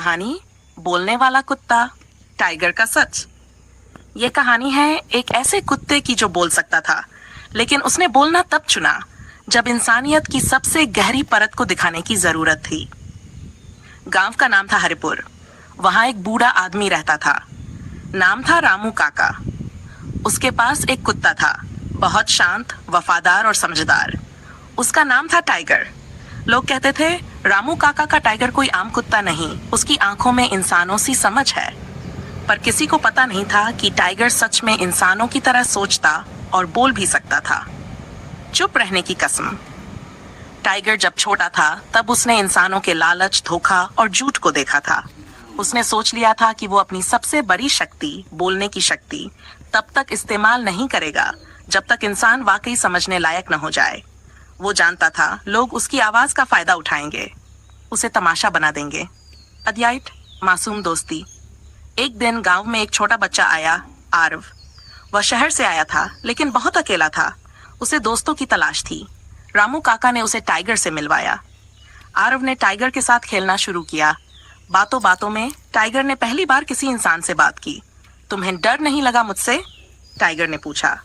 कहानी बोलने वाला कुत्ता, टाइगर का सच। ये कहानी है एक ऐसे कुत्ते की जो बोल सकता था, लेकिन उसने बोलना तब चुना जब इंसानियत की सबसे गहरी परत को दिखाने की जरूरत थी। गांव का नाम था हरिपुर। वहां एक बूढ़ा आदमी रहता था। नाम था रामू काका। उसके पास एक कुत्ता था, बहुत शांत, वफादार और समझदार। उसका नाम था टाइगर। लोग कहते थे रामू काका का टाइगर कोई आम कुत्ता नहीं, उसकी आंखों में इंसानों सी समझ है। पर किसी को पता नहीं था कि टाइगर सच में इंसानों की तरह सोचता और बोल भी सकता था। चुप रहने की कसम। टाइगर जब छोटा था तब उसने इंसानों के लालच, धोखा और झूठ को देखा था। उसने सोच लिया था कि वो अपनी सबसे बड़ी शक्ति, बोलने की शक्ति, तब तक इस्तेमाल नहीं करेगा जब तक इंसान वाकई समझने लायक न हो जाए। वो जानता था लोग उसकी आवाज का फायदा उठाएंगे, उसे तमाशा बना देंगे। अध्याय मासूम दोस्ती। एक दिन गांव में एक छोटा बच्चा आया, आरव। वह शहर से आया था लेकिन बहुत अकेला था। उसे दोस्तों की तलाश थी। रामू काका ने उसे टाइगर से मिलवाया। आरव ने टाइगर के साथ खेलना शुरू किया। बातों बातों में टाइगर ने पहली बार किसी इंसान से बात की। तुम्हें डर नहीं लगा मुझसे? टाइगर ने पूछा।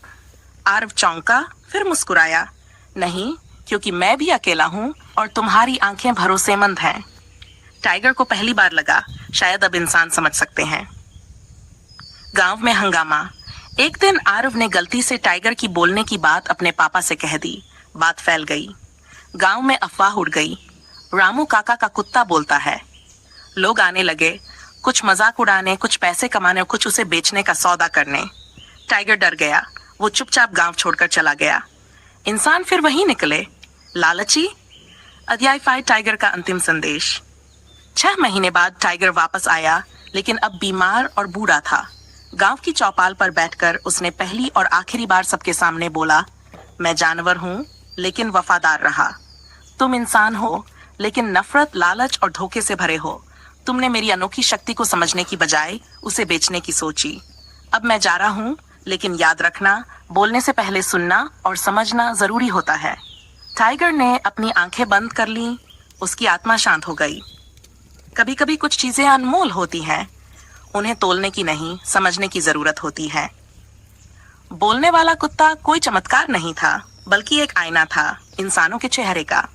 आरव चौंका, फिर मुस्कुराया। नहीं, क्योंकि मैं भी अकेला हूं और तुम्हारी आंखें भरोसेमंद हैं। टाइगर को पहली बार लगा शायद अब इंसान समझ सकते हैं। गांव में हंगामा। एक दिन आरव ने गलती से टाइगर की बोलने की बात अपने पापा से कह दी। बात फैल गई। गांव में अफवाह उड़ गई, रामू काका का कुत्ता बोलता है। लोग आने लगे, कुछ मजाक उड़ाने, कुछ पैसे कमाने और कुछ उसे बेचने का सौदा करने। टाइगर डर गया। वो चुपचाप गांव छोड़कर चला गया। इंसान फिर वही निकले, लालची। अध्याय 5, टाइगर का अंतिम संदेश। 6 महीने बाद टाइगर वापस आया, लेकिन अब बीमार और बूढ़ा था। गांव की चौपाल पर बैठकर उसने पहली और आखिरी बार सबके सामने बोला, मैं जानवर हूं लेकिन वफादार रहा। तुम इंसान हो लेकिन नफरत, लालच और धोखे से भरे हो। तुमने मेरी अनोखी शक्ति को समझने की बजाय उसे बेचने की सोची। अब मैं जा रहा हूं, लेकिन याद रखना, बोलने से पहले सुनना और समझना जरूरी होता है। टाइगर ने अपनी आंखें बंद कर लीं। उसकी आत्मा शांत हो गई। कभी कभी कुछ चीजें अनमोल होती हैं, उन्हें तोलने की नहीं, समझने की जरूरत होती है। बोलने वाला कुत्ता कोई चमत्कार नहीं था, बल्कि एक आईना था इंसानों के चेहरे का।